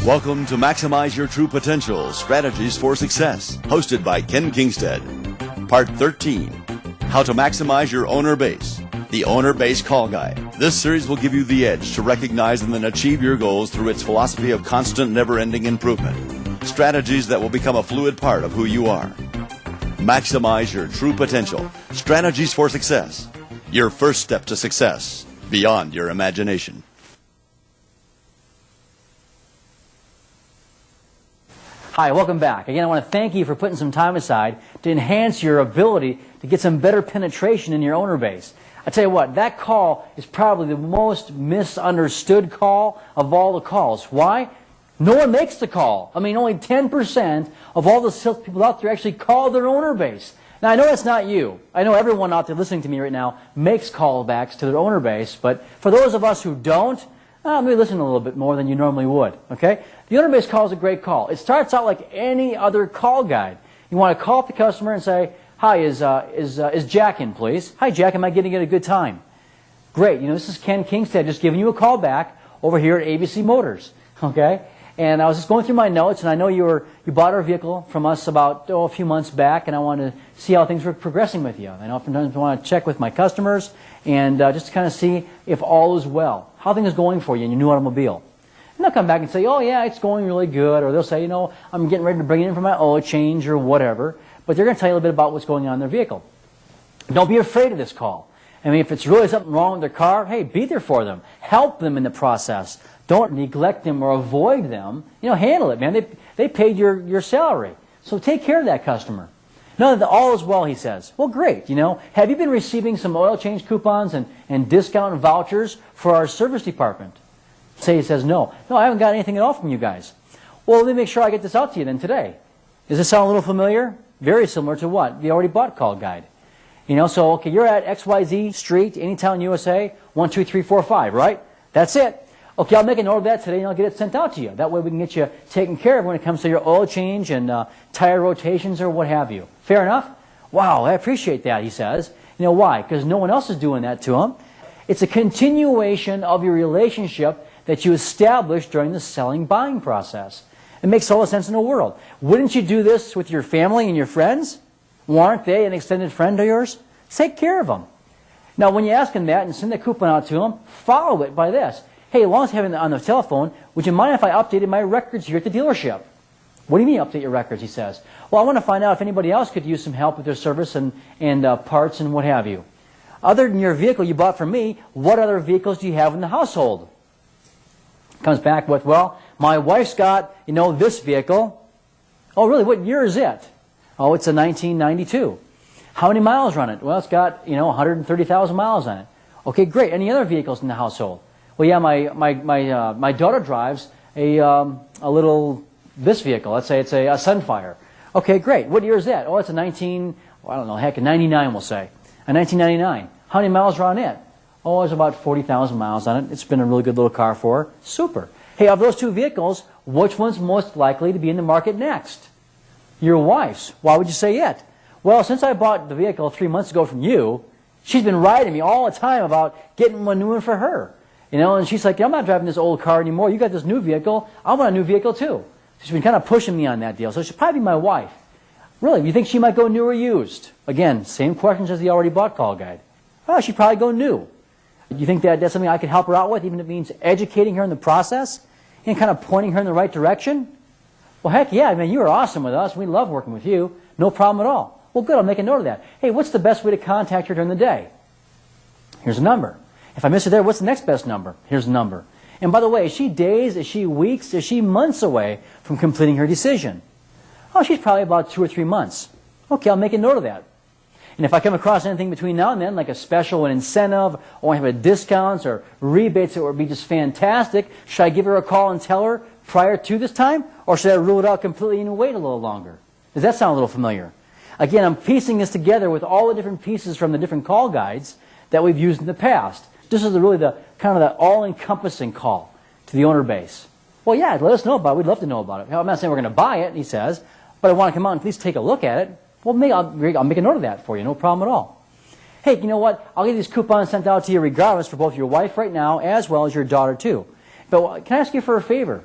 Welcome to Maximize Your True Potential, Strategies for Success, hosted by Ken Kingstead. Part 13, How to Maximize Your Owner Base, the Owner Base Call Guide. This series will give you the edge to recognize and then achieve your goals through its philosophy of constant, never-ending improvement. Strategies that will become a fluid part of who you are. Maximize your true potential, Strategies for Success. Your first step to success, beyond your imagination. Hi, welcome back. Again, I want to thank you for putting some time aside to enhance your ability to get some better penetration in your owner base. I tell you what, that call is probably the most misunderstood call of all the calls. Why? No one makes the call. I mean, only 10% of all the salespeople out there actually call their owner base. Now, I know that's not you. I know everyone out there listening to me right now makes callbacks to their owner base, but for those of us who don't, maybe listen a little bit more than you normally would, okay? The owner base call is a great call. It starts out like any other call guide. You want to call up the customer and say, "Hi, is Jack in, please? Hi, Jack, am I getting at a good time?" Great. You know, this is Ken Kingstead just giving you a call back over here at ABC Motors, okay? And I was just going through my notes, and I know you bought our vehicle from us about a few months back, and I wanted to see how things were progressing with you. And oftentimes I want to check with my customers and just to kind of see if all is well, how things are going for you in your new automobile. And they'll come back and say, "Oh, yeah, it's going really good," or they'll say, "You know, I'm getting ready to bring it in for my oil change," or whatever. But they're going to tell you a little bit about what's going on in their vehicle. Don't be afraid of this call. I mean, if it's really something wrong with their car, hey, be there for them. Help them in the process. Don't neglect them or avoid them. You know, handle it, man. They paid your salary. So take care of that customer. No, all is well, he says. Well, great. You know, have you been receiving some oil change coupons and discount vouchers for our service department? Say he says, no, I haven't got anything at all from you guys. Well, let me make sure I get this out to you then today. Does this sound a little familiar? Very similar to what? The already bought call guide. You know, so, okay, you're at XYZ Street, Anytown, USA, 12345, right? That's it. Okay, I'll make a note of that today and I'll get it sent out to you. That way we can get you taken care of when it comes to your oil change and tire rotations or what have you. Fair enough? Wow, I appreciate that, he says. You know why? Because no one else is doing that to him. It's a continuation of your relationship that you established during the selling-buying process. It makes all the sense in the world. Wouldn't you do this with your family and your friends? Well, aren't they an extended friend of yours? Take care of them. Now, when you ask them that and send the coupon out to them, follow it by this. Hey, as long as I have it on the telephone, would you mind if I updated my records here at the dealership? What do you mean update your records, he says. Well, I want to find out if anybody else could use some help with their service and parts and what have you. Other than your vehicle you bought from me, what other vehicles do you have in the household? Comes back with, well, my wife's got, you know, this vehicle. Oh, really? What year is it? Oh, it's a 1992. How many miles are on it? Well, it's got, you know, 130,000 miles on it. Okay, great. Any other vehicles in the household? Well, yeah, my daughter drives this vehicle. Let's say it's a Sunfire. Okay, great. What year is that? Oh, it's a 99, we'll say. A 1999. How many miles are on it? Oh, there's about 40,000 miles on it. It's been a really good little car for her. Super. Hey, of those two vehicles, which one's most likely to be in the market next? Your wife's. Why would you say it? Well, since I bought the vehicle 3 months ago from you, she's been writing me all the time about getting one new one for her. You know, and she's like, I'm not driving this old car anymore. You got this new vehicle. I want a new vehicle too. She's been kind of pushing me on that deal. So she'll probably be my wife. Really, you think she might go new or used? Again, same questions as the already bought call guide. Oh, she'd probably go new. Do you think that that's something I could help her out with, even if it means educating her in the process and kind of pointing her in the right direction? Well, heck yeah, man, you are awesome with us. We love working with you. No problem at all. Well, good, I'll make a note of that. Hey, what's the best way to contact her during the day? Here's a number. If I miss her there, what's the next best number? Here's a number. And by the way, is she days, is she weeks, is she months away from completing her decision? Oh, she's probably about 2 or 3 months. Okay, I'll make a note of that. And if I come across anything between now and then, like a special, an incentive, or I have a discounts or rebates that would be just fantastic, should I give her a call and tell her prior to this time? Or should I rule it out completely and wait a little longer? Does that sound a little familiar? Again, I'm piecing this together with all the different pieces from the different call guides that we've used in the past. This is really the kind of the all-encompassing call to the owner base. Well, yeah, let us know about it. We'd love to know about it. I'm not saying we're going to buy it, he says, but I want to come out and at least take a look at it. Well, maybe I'll make a note of that for you. No problem at all. Hey, you know what? I'll get these coupons sent out to you regardless for both your wife right now as well as your daughter too. But can I ask you for a favor?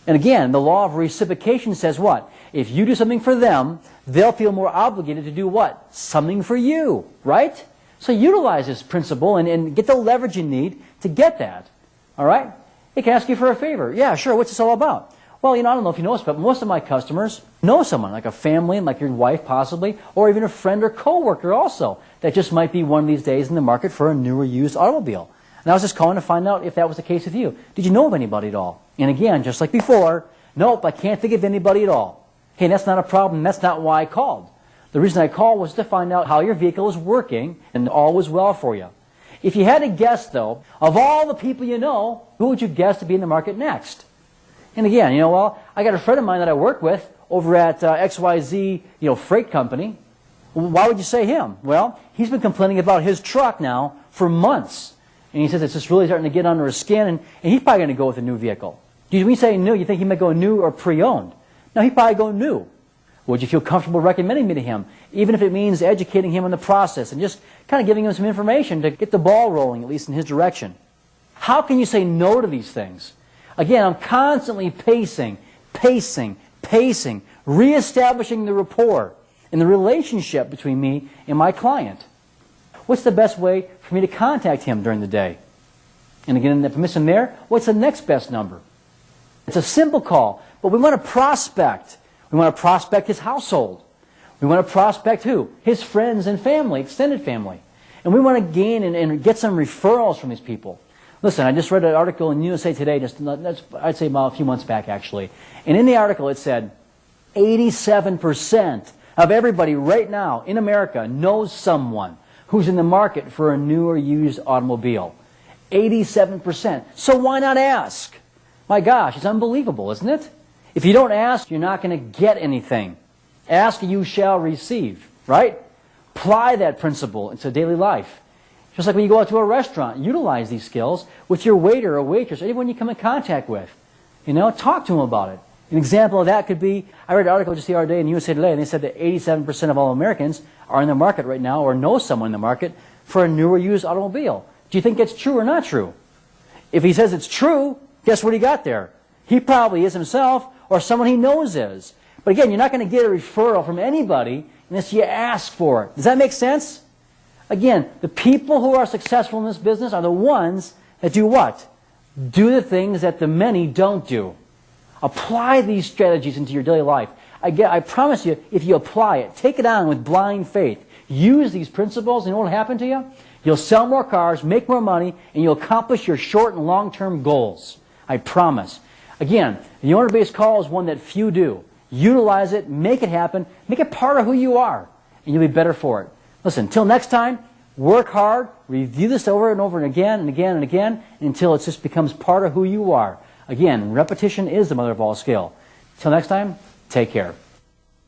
And again, the law of reciprocation says what? If you do something for them, they'll feel more obligated to do what? Something for you, right? So utilize this principle and get the leverage you need to get that, all right? They can ask you for a favor. Yeah, sure, what's this all about? Well, I don't know if you know this, but most of my customers know someone, like a family, like your wife possibly, or even a friend or coworker also, that just might be one of these days in the market for a newer used automobile. And I was just calling to find out if that was the case with you. Did you know of anybody at all? And again, just like before, nope, I can't think of anybody at all. Hey, that's not a problem. That's not why I called. The reason I called was to find out how your vehicle is working and all was well for you. If you had to guess, though, of all the people you know, who would you guess to be in the market next? And again, I got a friend of mine that I work with over at XYZ, freight company. Why would you say him? Well, he's been complaining about his truck now for months. And he says it's just really starting to get under his skin, and he's probably going to go with a new vehicle. When you say new, you think he might go new or pre-owned. No, he'd probably go new. Would you feel comfortable recommending me to him, even if it means educating him in the process and just kind of giving him some information to get the ball rolling, at least in his direction? How can you say no to these things? Again, I'm constantly pacing, reestablishing the rapport and the relationship between me and my client. What's the best way for me to contact him during the day? And again, if I miss him there, what's the next best number? It's a simple call, but we want to prospect. We want to prospect his household. We want to prospect who? His friends and family, extended family. And we want to gain and get some referrals from these people. Listen, I just read an article in USA Today, I'd say about a few months back actually. And in the article it said 87% of everybody right now in America knows someone who's in the market for a new or used automobile. 87%. So why not ask? My gosh, it's unbelievable, isn't it? If you don't ask, you're not going to get anything. Ask, you shall receive, right? Apply that principle into daily life. Just like when you go out to a restaurant, utilize these skills with your waiter or waitress, anyone you come in contact with. Talk to them about it. An example of that could be, I read an article just the other day in USA Today, and they said that 87% of all Americans are in the market right now or know someone in the market for a new or used automobile. Do you think that's true or not true? If he says it's true, guess what he got there? He probably is himself or someone he knows is. But again, you're not going to get a referral from anybody unless you ask for it. Does that make sense? Again, the people who are successful in this business are the ones that do what? Do the things that the many don't do. Apply these strategies into your daily life. I promise you, if you apply it, take it on with blind faith, use these principles, and what will happen to you? You'll sell more cars, make more money, and you'll accomplish your short and long-term goals. I promise. Again, the owner-based call is one that few do. Utilize it, make it happen, make it part of who you are, and you'll be better for it. Listen, until next time, work hard, review this over and over and again and again and again until it just becomes part of who you are. Again, repetition is the mother of all skill. Until next time, take care.